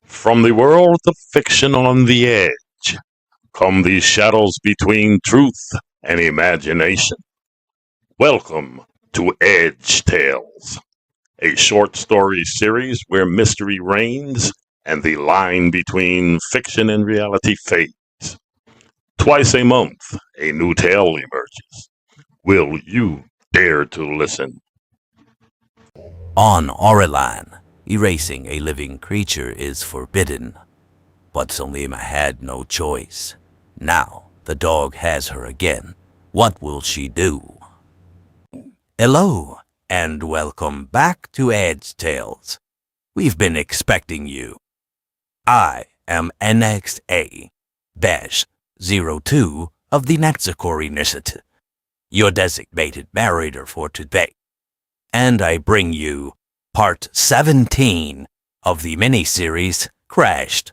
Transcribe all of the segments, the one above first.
From the world of fiction on the edge come the shadows between truth and imagination. Welcome to Edge Tales, a short story series where mystery reigns and the line between fiction and reality fades. Twice a month, a new tale emerges. Will you dare to listen? On Orellan, erasing a living creature is forbidden. But Cellima had no choice. Now the dog has her again. What will she do? Hello, and welcome back to Edge Tales. We've been expecting you. I am NXA-02 of the Nexacore Initiative, your designated narrator for today. And I bring you Part 17 of the miniseries Crashed.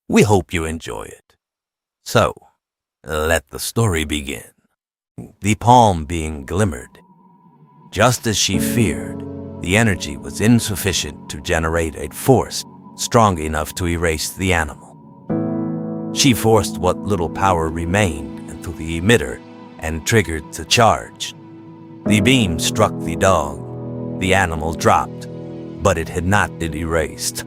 We hope you enjoy it. So, let the story begin. The palm being glimmered. Just as she feared, the energy was insufficient to generate a force strong enough to erase the animal. She forced what little power remained into the emitter and triggered the charge. The beam struck the dog. The animal dropped, but it had not been erased.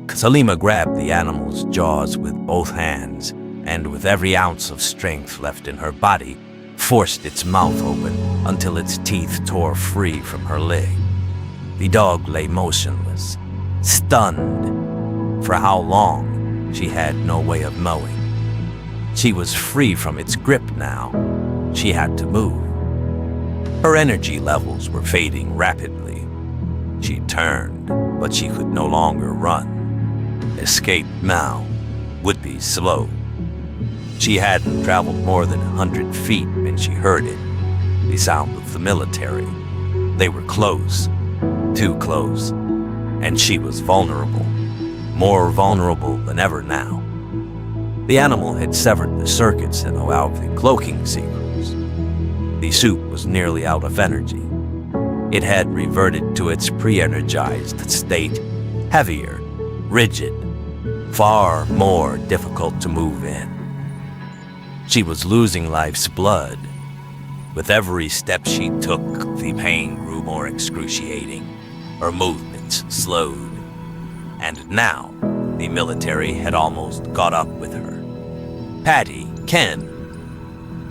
Cellima grabbed the animal's jaws with both hands, and with every ounce of strength left in her body, forced its mouth open until its teeth tore free from her leg. The dog lay motionless, stunned. For how long, she had no way of knowing. She was free from its grip now. She had to move. Her energy levels were fading rapidly. She turned, but she could no longer run. Escape now would be slow. She hadn't traveled more than 100 feet when she heard it, the sound of the military. They were close, too close, and she was vulnerable, more vulnerable than ever now. The animal had severed the circuits that allowed the cloaking sequence. The suit was nearly out of energy. It had reverted to its pre-energized state, heavier, rigid, far more difficult to move in. She was losing life's blood. With every step she took, the pain grew more excruciating. Her movements slowed. And now, the military had almost caught up with her. Patty, Ken.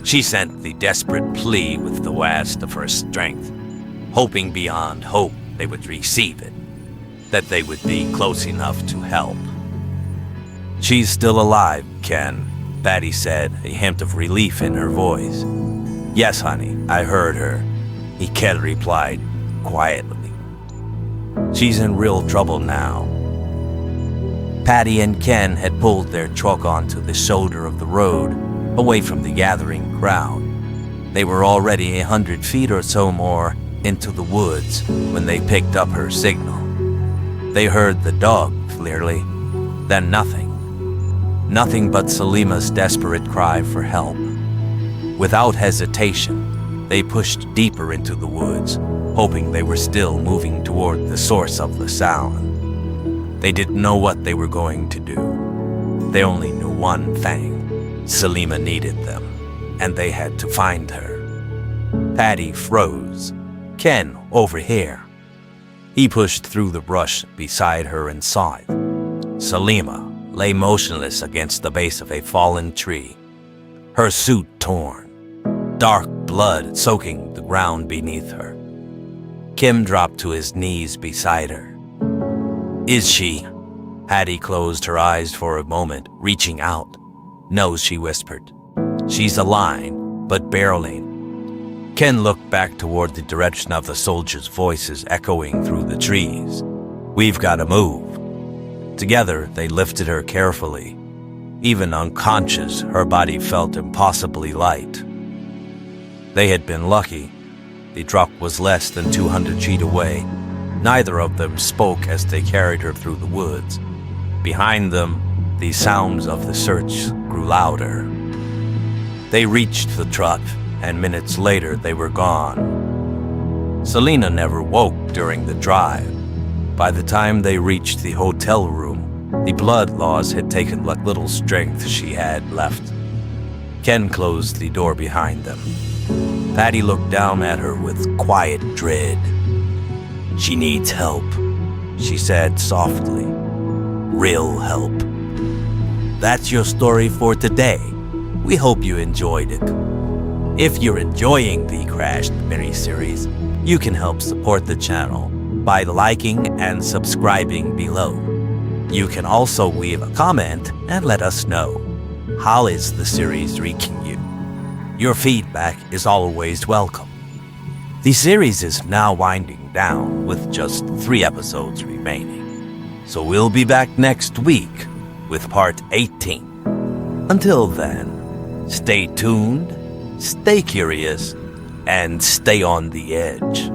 She sent the desperate plea with the last of her strength, hoping beyond hope they would receive it, that they would be close enough to help. "She's still alive, Ken," Patty said, a hint of relief in her voice. "Yes, honey, I heard her," Ken replied quietly. "She's in real trouble now." Patty and Ken had pulled their truck onto the shoulder of the road, away from the gathering crowd. They were already 100 feet or so more into the woods when they picked up her signal. They heard the dog clearly, then nothing. Nothing but Cellima's desperate cry for help. Without hesitation, they pushed deeper into the woods, hoping they were still moving toward the source of the sound. They didn't know what they were going to do. They only knew one thing. Cellima needed them, and they had to find her. Patty froze. "Ken, over here." He pushed through the brush beside her and saw it. Cellima lay motionless against the base of a fallen tree, her suit torn, dark blood soaking the ground beneath her. Kim dropped to his knees beside her. "Is she?" Patty closed her eyes for a moment, reaching out. "No," she whispered. "She's alive, but barely." Ken looked back toward the direction of the soldiers' voices echoing through the trees. "We've got to move." Together, they lifted her carefully. Even unconscious, her body felt impossibly light. They had been lucky. The truck was less than 200 feet away. Neither of them spoke as they carried her through the woods. Behind them, the sounds of the search grew louder. They reached the truck, and minutes later they were gone. Cellima never woke during the drive. By the time they reached the hotel room, The blood loss had taken what little strength she had left. Ken closed the door behind them. Patty looked down at her with quiet dread. "She needs help," she said softly. "Real help." That's your story for today. We hope you enjoyed it. If you're enjoying the Crashed miniseries, you can help support the channel by liking and subscribing below. You can also leave a comment and let us know. How is the series reaching you? Your feedback is always welcome. The series is now winding down with just 3 episodes remaining. So we'll be back next week with part 18. Until then, stay tuned, stay curious, and stay on the edge.